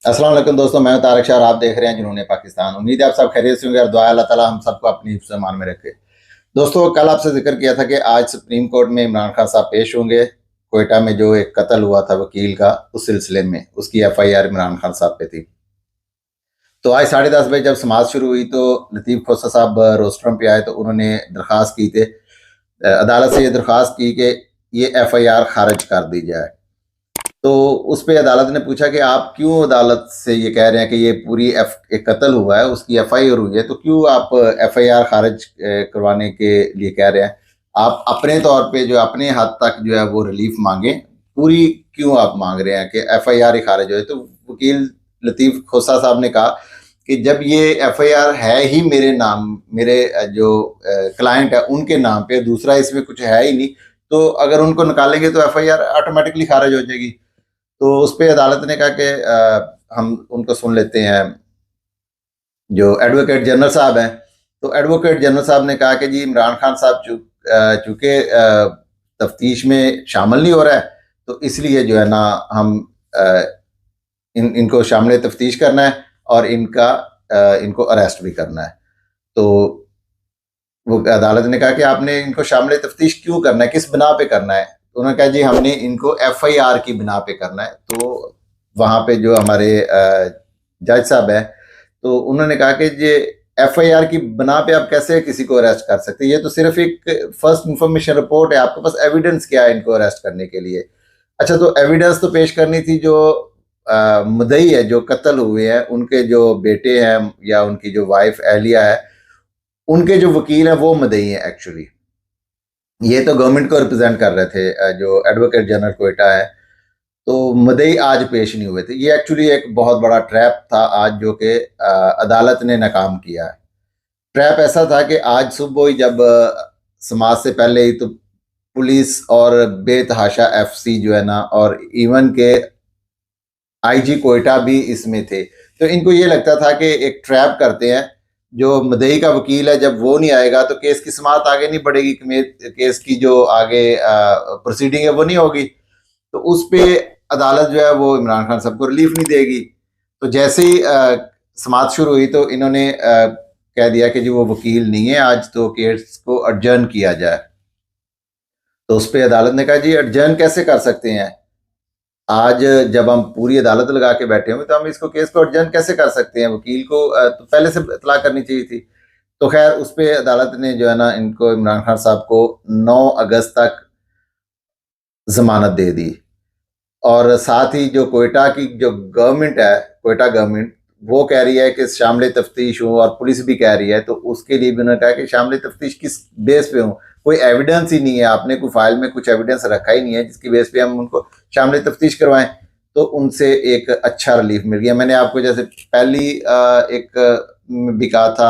अस्सलाम वालेकुम दोस्तों, मैं हूं तारिक शाह और आप देख रहे हैं जुनून पाकिस्तान। उम्मीद है आप सब खैरियत से होंगे और दुआ अल्लाह ताला हम सबको अपनी हिफ्ज़ ईमान में रखे। दोस्तों, कल आपसे जिक्र किया था कि आज सुप्रीम कोर्ट में इमरान खान साहब पेश होंगे। कोयटा में जो एक कत्ल हुआ था वकील का, उस सिलसिले में उसकी FIR इमरान खान साहब पे थी। तो आज 10:30 बजे जब समाज शुरू हुई तो लतीफ़ खोसा साहब रोस्टरम पे आए तो उन्होंने दरख्वास्त की थी, अदालत से ये दरख्वास्त की कि ये FIR खारिज कर दी जाए। तो उस पे अदालत ने पूछा कि आप क्यों अदालत से ये कह रहे हैं कि ये पूरी एक कत्ल हुआ है, उसकी FIR हुई है, तो क्यों आप FIR खारिज करवाने के लिए कह रहे हैं? आप अपने तौर पे जो अपने हद तक जो है वो रिलीफ मांगे, पूरी क्यों आप मांग रहे हैं कि FIR ही खारिज हो? तो वकील लतीफ़ खोसा साहब ने कहा कि जब ये FIR है ही मेरे नाम, मेरे जो क्लाइंट है उनके नाम पे, दूसरा इसमें कुछ है ही नहीं, तो अगर उनको निकालेंगे तो FIR ऑटोमेटिकली खारिज हो जाएगी। तो उस पे अदालत ने कहा कि हम उनको सुन लेते हैं, जो एडवोकेट जनरल साहब हैं। तो एडवोकेट जनरल साहब ने कहा कि जी इमरान खान साहब चूंकि तफ्तीश में शामिल नहीं हो रहा है, तो इसलिए जो है ना हम इनको शामिल तफ्तीश करना है और इनको अरेस्ट भी करना है। तो वो अदालत ने कहा कि आपने इनको शामिल तफ्तीश क्यों करना है, किस बिना पे करना है? तो उन्होंने कहा जी हमने इनको FIR की बिना पे करना है। तो वहाँ पे जो हमारे जज साहब है, तो उन्होंने कहा कि ये FIR की बिना पे आप कैसे किसी को अरेस्ट कर सकते हैं? ये तो सिर्फ एक फर्स्ट इंफॉर्मेशन रिपोर्ट है, आपके पास एविडेंस क्या है इनको अरेस्ट करने के लिए? अच्छा, तो एविडेंस तो पेश करनी थी जो मुद्दई है, जो कत्ल हुए हैं, उनके जो बेटे हैं या उनकी जो वाइफ एहलिया है, उनके जो वकील हैं वो मुद्दई हैं एक्चुअली। ये तो गवर्नमेंट को रिप्रेजेंट कर रहे थे, जो एडवोकेट जनरल कोयटा है। तो मुद्दई आज पेश नहीं हुए थे। ये एक्चुअली एक बहुत बड़ा ट्रैप था आज, जो कि अदालत ने नाकाम किया है। ट्रैप ऐसा था कि आज सुबह ही जब समाज से पहले ही तो पुलिस और बेतहाशा FC जो है ना, और इवन के IG कोयटा भी इसमें थे। तो इनको ये लगता था कि एक ट्रैप करते हैं, जो मुद्दई का वकील है जब वो नहीं आएगा तो केस की समाअत आगे नहीं बढ़ेगी, केस की जो आगे प्रोसीडिंग है वो नहीं होगी। तो उस पे अदालत जो है वो इमरान खान साहब को रिलीफ नहीं देगी। तो जैसे ही समाअत शुरू हुई तो इन्होंने कह दिया कि जी वो वकील नहीं है, आज तो केस को अडजर्न किया जाए। तो उस पे अदालत ने कहा जी अडजर्न कैसे कर सकते हैं? आज जब हम पूरी अदालत लगा के बैठे हुए तो हम इसको केस को एडजर्न कैसे कर सकते हैं? वकील को तो पहले से इतला करनी चाहिए थी। तो खैर उस पे अदालत ने जो है ना इनको, इमरान खान साहब को 9 अगस्त तक जमानत दे दी। और साथ ही जो कोयटा की जो गवर्नमेंट है, कोयटा गवर्नमेंट, वो कह रही है कि शामिल तफ्तीश हूँ, और पुलिस भी कह रही है, तो उसके लिए भी उन्होंने कहा कि शामिल तफ्तीश किस बेस पे हूँ? कोई एविडेंस ही नहीं है, आपने कोई फाइल में कुछ एविडेंस रखा ही नहीं है जिसकी बेस पे हम उनको शामिल तफ्तीश करवाएं। तो उनसे एक अच्छा रिलीफ मिल गया। मैंने आपको जैसे पहली एक भी कहा था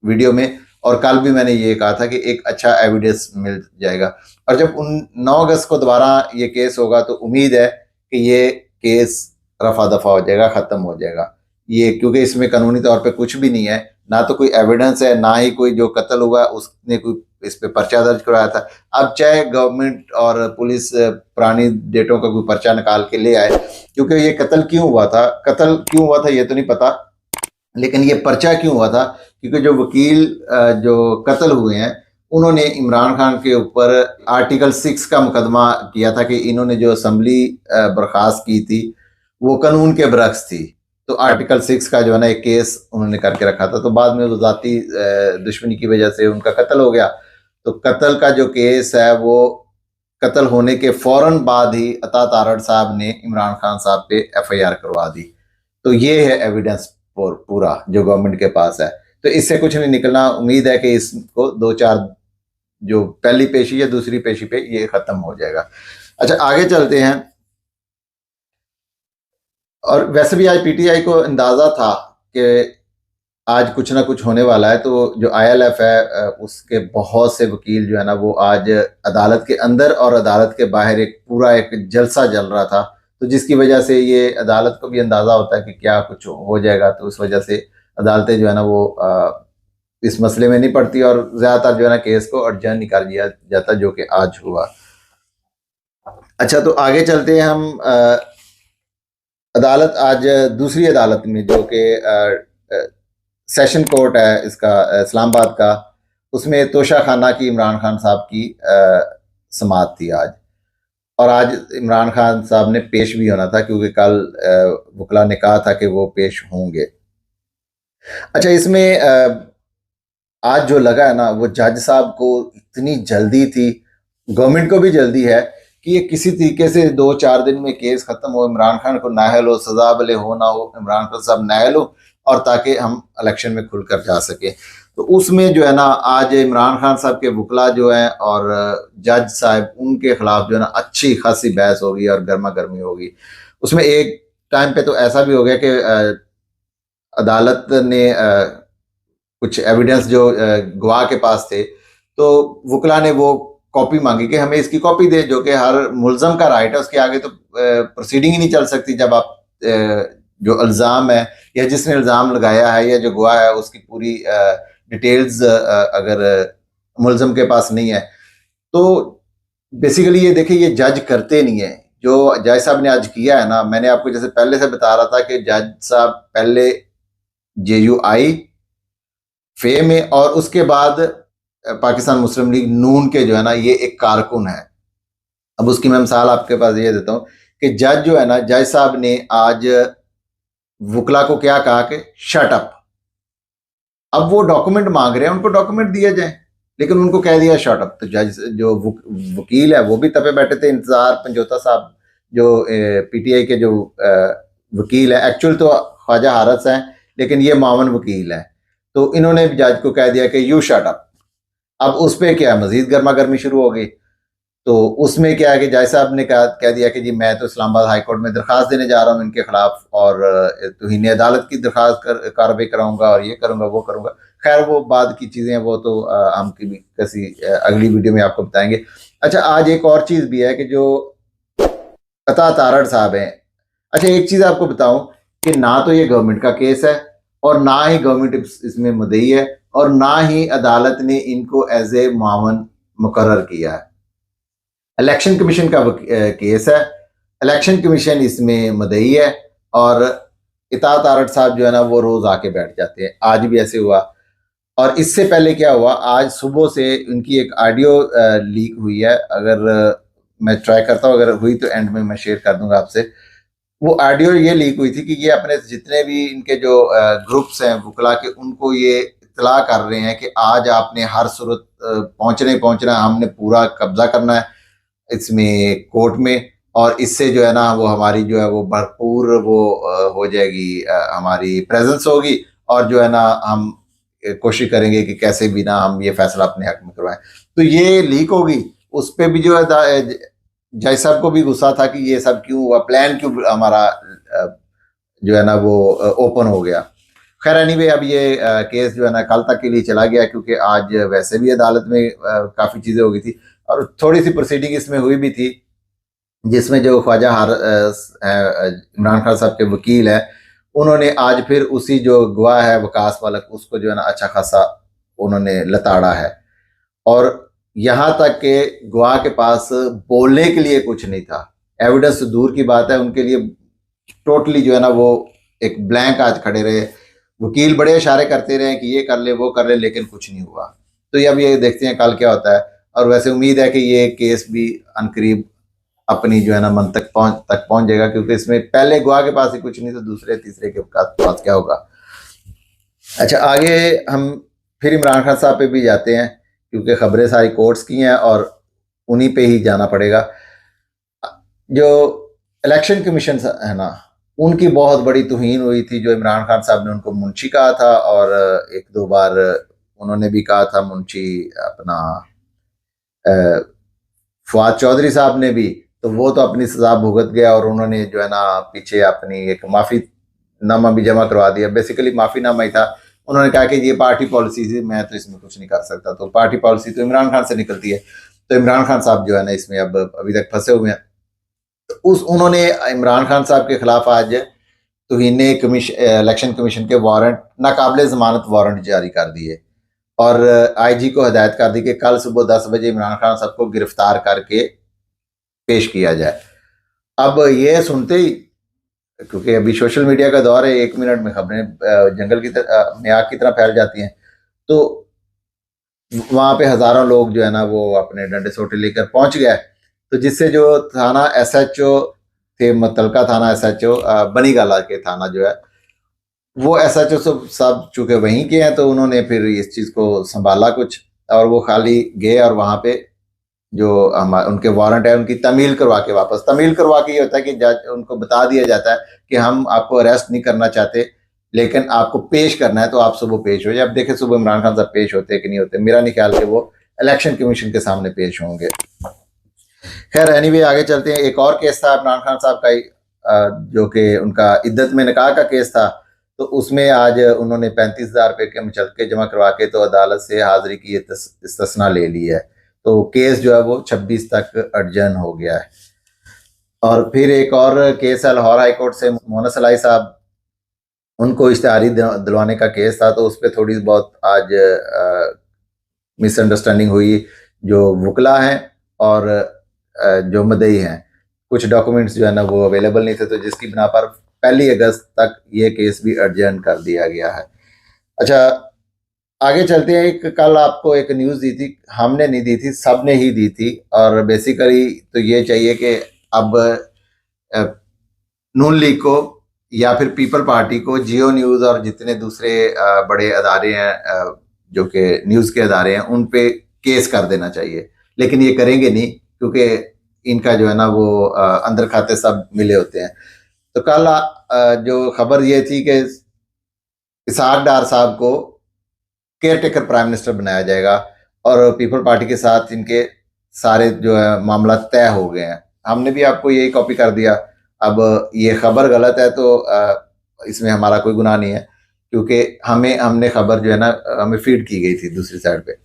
वीडियो में, और कल भी मैंने ये कहा था कि एक अच्छा एविडेंस मिल जाएगा। और जब 9 अगस्त को दोबारा ये केस होगा तो उम्मीद है कि ये केस रफा दफा हो जाएगा, खत्म हो जाएगा ये, क्योंकि इसमें कानूनी तौर पे कुछ भी नहीं है, ना तो कोई एविडेंस है, ना ही कोई जो कत्ल हुआ उसने कोई इस पे पर्चा दर्ज कराया था। अब चाहे गवर्नमेंट और पुलिस पुरानी डेटों का कोई पर्चा निकाल के ले आए, क्योंकि ये कत्ल क्यों हुआ था ये तो नहीं पता, लेकिन ये पर्चा क्यों हुआ था? क्योंकि जो वकील जो कत्ल हुए हैं, उन्होंने इमरान खान के ऊपर आर्टिकल 6 का मुकदमा किया था कि इन्होंने जो असम्बली बर्खास्त की थी वो कानून के बरक्स थी। तो आर्टिकल 6 का जो है ना एक केस उन्होंने करके रखा था। तो बाद में वो जाती दुश्मनी की वजह से उनका कत्ल हो गया। तो कत्ल का जो केस है वो कत्ल होने के फौरन बाद ही अता तारड़ साहब ने इमरान खान साहब पे FIR करवा दी। तो ये है एविडेंस पूरा जो गवर्नमेंट के पास है। तो इससे कुछ नहीं निकलना। उम्मीद है कि इसको 2-4 जो पहली पेशी या दूसरी पेशी पे ये खत्म हो जाएगा। अच्छा, आगे चलते हैं। और वैसे भी आज PTI को अंदाजा था कि आज कुछ ना कुछ होने वाला है। तो जो ILF है, उसके बहुत से वकील जो है ना वो आज अदालत के अंदर और अदालत के बाहर एक पूरा एक जलसा चल रहा था। तो जिसकी वजह से ये अदालत को भी अंदाजा होता है कि क्या कुछ हो जाएगा। तो उस वजह से अदालतें जो है ना वो इस मसले में नहीं पड़ती, और ज्यादातर जो है ना केस को अडजर्न नहीं कर दिया जाता, जो कि आज हुआ। अच्छा, तो आगे चलते हैं हम। अदालत आज दूसरी अदालत में जो कि सेशन कोर्ट है इसका इस्लामाबाद का, उसमें तोशा खाना की इमरान खान साहब की समाअत थी आज। और आज इमरान खान साहब ने पेश भी होना था क्योंकि कल वकला ने कहा था कि वो पेश होंगे। अच्छा, इसमें आज जो लगा है ना, वो जज साहब को इतनी जल्दी थी, गवर्नमेंट को भी जल्दी है कि ये किसी तरीके से 2-4 दिन में केस खत्म हो, इमरान खान को नाअहल हो, सजा भले हो ना हो, इमरान खान साहब नाअहल हो, और ताकि हम इलेक्शन में खुलकर जा सके। तो उसमें जो है ना, आज इमरान खान साहब के वकला जो हैं और जज साहब, उनके खिलाफ जो है ना अच्छी खासी बहस होगी और गर्मा गर्मी होगी। उसमें एक टाइम पे तो ऐसा भी हो गया कि अदालत ने कुछ एविडेंस जो गवाह के पास थे, तो वकला ने वो कॉपी मांगी कि हमें इसकी कॉपी दे, जो कि हर मुलजम का राइट है, उसके आगे तो प्रोसीडिंग ही नहीं चल सकती जब आप जो इल्ज़ाम है या जिसने इल्ज़ाम लगाया है या जो गवाह है उसकी पूरी डिटेल्स अगर मुलजम के पास नहीं है। तो बेसिकली ये देखिए, ये जज करते नहीं है। जो जज साहब ने आज किया है ना, मैंने आपको जैसे पहले से बता रहा था कि जज साहब पहले JUI फे में और उसके बाद पाकिस्तान मुस्लिम लीग नून के जो है ना, ये एक कारकुन है। अब उसकी मैं मिसाल आपके पास ये देता हूँ कि जज जो है ना, जज साहब ने आज वकला को क्या कहा कि शट अप। अब वो डॉक्यूमेंट मांग रहे हैं, उनको डॉक्यूमेंट दिए जाए, लेकिन उनको कह दिया शट अप। तो जज जो वकील है वो भी तपे बैठे थे। इंतजार पंजोता साहब जो PTI के जो वकील है, एक्चुअल तो ख्वाजा हारस हैं, लेकिन ये मावन वकील है। तो इन्होंने जज को कह दिया कि यू शट अप। अब उस पर क्या मजीद गर्मा गर्मी शुरू हो गई। तो उसमें क्या है कि जज साहब ने कह दिया कि जी मैं तो इस्लामाबाद हाई कोर्ट में दरखास्त देने जा रहा हूँ इनके खिलाफ, और तौहीन अदालत की दरखास्त कार्रवाई कराऊंगा और ये करूंगा वो करूंगा। खैर वो बाद की चीज़ें, वो तो हम की भी किसी अगली वीडियो में आपको बताएंगे। अच्छा, आज एक और चीज़ भी है कि जो अता तारड़ साहब हैं। अच्छा, एक चीज़ आपको बताऊं कि ना तो ये गवर्नमेंट का केस है और ना ही गवर्नमेंट इसमें मुद्दई है, और ना ही अदालत ने इनको एज ए मुआवन मुकर्रर किया है। इलेक्शन कमीशन का केस है, इलेक्शन कमीशन इसमें मुद्दई है, और इताअत तारड़ साहब जो है ना, वो रोज आके बैठ जाते हैं। आज भी ऐसे हुआ। और इससे पहले क्या हुआ, आज सुबह से उनकी एक ऑडियो लीक हुई है। अगर मैं ट्राई करता हूँ, अगर हुई तो एंड में मैं शेयर कर दूंगा आपसे। वो ऑडियो ये लीक हुई थी कि ये अपने जितने भी इनके जो ग्रुप्स हैं वकला के, उनको ये इतला कर रहे हैं कि आज आपने हर सूरत पहुंचना, हमने पूरा कब्जा करना है इसमें कोर्ट में, और इससे जो है ना, वो हमारी जो है वो भरपूर वो हो जाएगी, हमारी प्रेजेंस होगी, और जो है ना, हम कोशिश करेंगे कि कैसे भी ना हम ये फैसला अपने हक में करवाएं। तो ये लीक होगी। उस पर भी जो है जज साहब को भी गुस्सा था कि ये सब क्यों हुआ, प्लान क्यों हमारा जो है ना वो ओपन हो गया। खैर एनीवे, अब ये केस जो है ना कल तक के लिए चला गया, क्योंकि आज वैसे भी अदालत में काफ़ी चीज़ें हो गई थी, और थोड़ी सी प्रोसीडिंग इसमें हुई भी थी, जिसमें जो ख्वाजा इमरान खान साहब के वकील है, उन्होंने आज फिर उसी जो गवाह है वकास मलिक, उसको जो है ना अच्छा खासा उन्होंने लताड़ा है। और यहाँ तक के गवाह के पास बोलने के लिए कुछ नहीं था। एविडेंस तो दूर की बात है, उनके लिए टोटली जो है ना वो एक ब्लैंक आज खड़े रहे। वकील बड़े इशारे करते रहे कि ये कर ले वो कर ले, लेकिन कुछ नहीं हुआ। तो अब ये देखते हैं कल क्या होता है। और वैसे उम्मीद है कि ये केस भी अनकरीब अपनी जो है ना मन तक पहुंच जाएगा, क्योंकि इसमें पहले गवाह के पास ही कुछ नहीं, तो दूसरे तीसरे के पास क्या होगा। अच्छा, आगे हम फिर इमरान खान साहब पे भी जाते हैं, क्योंकि खबरें सारी कोर्ट्स की हैं और उन्हीं पे ही जाना पड़ेगा। जो इलेक्शन कमीशन है ना, उनकी बहुत बड़ी तौहीन हुई थी। जो इमरान खान साहब ने उनको मुंशी कहा था, और एक दो बार उन्होंने भी कहा था मुंशी अपना फवाद चौधरी साहब ने भी। तो वो तो अपनी सजा भुगत गया, और उन्होंने जो है ना पीछे अपनी एक माफ़ी नामा भी जमा करवा दिया। बेसिकली माफ़ी नामा ही था। उन्होंने कहा कि ये पार्टी पॉलिसी थी, मैं तो इसमें कुछ नहीं कर सकता। तो पार्टी पॉलिसी तो इमरान खान से निकलती है। तो इमरान खान साहब जो है ना इसमें अब अभी तक फंसे हुए हैं। तो उन्होंने इमरान खान साहब के खिलाफ आज तौहीन इलेक्शन कमीशन के वारंट, नाकाबिले ज़मानत वारंट जारी कर दिए, और IG को हदायत कर दी कि कल सुबह 10 बजे इमरान खान साहब को गिरफ्तार करके पेश किया जाए। अब ये सुनते ही क्योंकि अभी सोशल मीडिया का दौर है, 1 मिनट में खबरें जंगल की तरह में आग की तरह फैल जाती हैं। तो वहां पे हजारों लोग जो है ना वो अपने डंडे सोटे लेकर पहुंच गए, तो जिससे जो थाना एसएचओ थे, मुतलका थाना एसएचओ बनीगाला के थाना जो है, वो एसएचओ सब चूंकि वहीं के हैं, तो उन्होंने फिर इस चीज को संभाला कुछ, और वो खाली गए और वहां पे जो हम उनके वारंट है उनकी तमील करवा के वापस, तमील करवा के ये होता है कि जज उनको बता दिया जाता है कि हम आपको अरेस्ट नहीं करना चाहते, लेकिन आपको पेश करना है, तो आप सुबह पेश हो जाए। अब देखें सुबह इमरान खान साहब पेश होते कि नहीं होते, मेरा नहीं ख्याल कि वो इलेक्शन कमीशन के सामने पेश होंगे। खैर एनीवे आगे चलते हैं। एक और केस था इमरान खान साहब का ही, जो कि उनका इद्दत में निकाह का केस था। तो उसमें आज उन्होंने 35,000 रुपये के मुचलके जमा करवा के तो अदालत से हाजिरी की इस्तिस्ना ले ली है। तो केस जो है वो 26 तक अडजन हो गया है। और फिर एक और केस है लाहौर हाई कोर्ट से, मोहम्मद सलाई साहब, उनको इश्तेहारी दिलवाने का केस था। तो उस पर थोड़ी बहुत आज मिसअंडरस्टैंडिंग हुई। जो वकला हैं और जो मदई हैं, कुछ डॉक्यूमेंट्स जो है ना वो अवेलेबल नहीं थे, तो जिसकी बिना पर 1 अगस्त तक ये केस भी अर्जन कर दिया गया है। अच्छा आगे चलते हैं। एक कल आपको एक न्यूज़ दी थी, हमने नहीं दी थी, सब ने ही दी थी, और बेसिकली तो ये चाहिए कि अब नून लीग को या फिर पीपल पार्टी को जियो न्यूज़ और जितने दूसरे बड़े अदारे हैं जो कि न्यूज़ के अदारे हैं, उन पे केस कर देना चाहिए। लेकिन ये करेंगे नहीं, क्योंकि इनका जो है ना वो अंदर खाते सब मिले होते हैं। तो कल जो खबर ये थी कि इसहाक डार साहब को केयर टेकर प्राइम मिनिस्टर बनाया जाएगा, और पीपल पार्टी के साथ इनके सारे जो है मामला तय हो गए हैं। हमने भी आपको यही कॉपी कर दिया। अब ये खबर गलत है तो इसमें हमारा कोई गुनाह नहीं है, क्योंकि हमने खबर जो है ना हमें फीड की गई थी दूसरी साइड पे।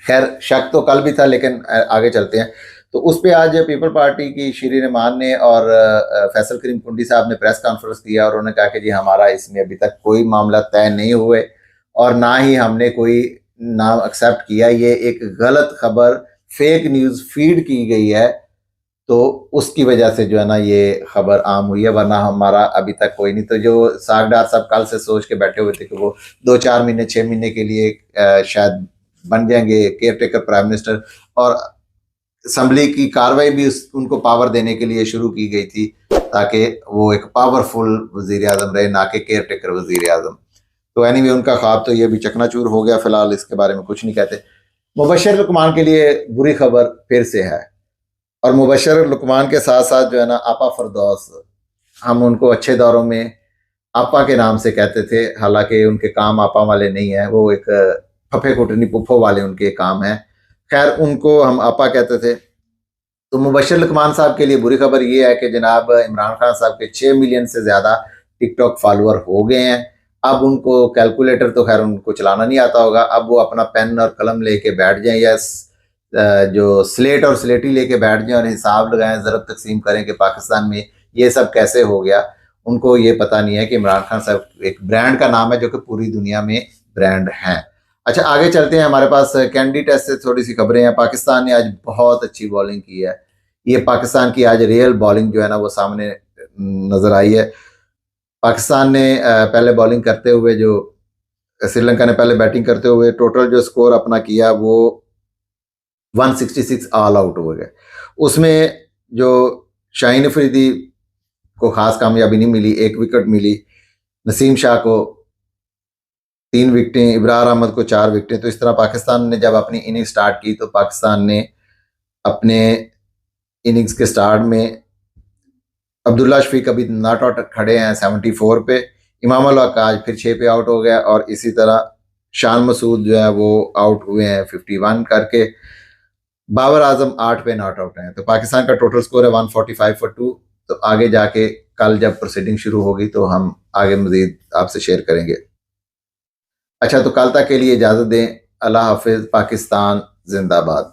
खैर शक तो कल भी था, लेकिन आगे चलते हैं। तो उस पे आज पीपल पार्टी की शीरीन रहमान ने और फैसल करीम कुंडी साहब ने प्रेस कॉन्फ्रेंस किया, और उन्होंने कहा कि जी हमारा इसमें अभी तक कोई मामला तय नहीं हुए, और ना ही हमने कोई नाम एक्सेप्ट किया। ये एक गलत खबर, फेक न्यूज़ फीड की गई है, तो उसकी वजह से जो है ना ये खबर आम हुई है, वरना हमारा अभी तक कोई नहीं। तो जो सागडार साहब कल से सोच के बैठे हुए थे कि वो 2-4 महीने 6 महीने के लिए शायद बन जाएंगे केयर टेकर प्राइम मिनिस्टर, और असम्बली की कार्रवाई भी उनको पावर देने के लिए शुरू की गई थी, ताकि वो एक पावरफुल वजीर आजम रहे, ना कि केयर टेकर वजीर आजम। तो एनीवे उनका ख्वाब तो ये भी चकनाचूर हो गया। फिलहाल इसके बारे में कुछ नहीं कहते। मुबशर लुकमान के लिए बुरी खबर फिर से है, और मुबशर लुकमान के साथ साथ जो है ना आपा फरदौस, हम उनको अच्छे दौरों में आपा के नाम से कहते थे, हालांकि उनके काम आपा वाले नहीं है, वो एक फफे कुटनी पुप्पो वाले उनके काम हैं। खैर उनको हम आपा कहते थे। तो मुबशर लुकमान साहब के लिए बुरी खबर ये है कि जनाब इमरान खान साहब के 6 मिलियन से ज़्यादा टिकटॉक फॉलोअर हो गए हैं। अब उनको कैलकुलेटर तो खैर उनको चलाना नहीं आता होगा, अब वो अपना पेन और कलम लेके बैठ जाएं, या जो स्लेट और स्लेटी लेके बैठ जाएं और हिसाब लगाएं, ज़रब तकसीम करें कि पाकिस्तान में ये सब कैसे हो गया। उनको ये पता नहीं है कि इमरान खान साहब एक ब्रांड का नाम है जो कि पूरी दुनिया में ब्रांड हैं। अच्छा आगे चलते हैं। हमारे पास कैंडी टेस्ट से थोड़ी सी खबरें हैं। पाकिस्तान ने आज बहुत अच्छी बॉलिंग की है। ये पाकिस्तान की आज रियल बॉलिंग जो है ना वो सामने नजर आई है। पाकिस्तान ने पहले बॉलिंग करते हुए, जो श्रीलंका ने पहले बैटिंग करते हुए टोटल जो स्कोर अपना किया वो 166 ऑल आउट हो गए। उसमें जो शाहीन अफरीदी को खास कामयाबी नहीं मिली, 1 विकेट मिली। नसीम शाह को 3 विकेटें, इब्रार अहमद को 4 विकेटें। तो इस तरह पाकिस्तान ने जब अपनी इनिंग स्टार्ट की, तो पाकिस्तान ने अपने इनिंग्स के स्टार्ट में अब्दुल्ला शफीक अभी नॉट आउट खड़े हैं 74 पे। इमाम उल हक आज फिर 6 पे आउट हो गया, और इसी तरह शान मसूद जो है वो आउट हुए हैं 51 करके। बाबर आजम 8 पे नॉट आउट हैं। तो पाकिस्तान का टोटल स्कोर है 145 फॉर 2। तो आगे जाके कल जब प्रोसीडिंग शुरू होगी तो हम आगे मजीद आपसे शेयर करेंगे। अच्छा तो कल तक के लिए इजाज़त दें। अल्लाह हाफिज़। पाकिस्तान जिंदाबाद।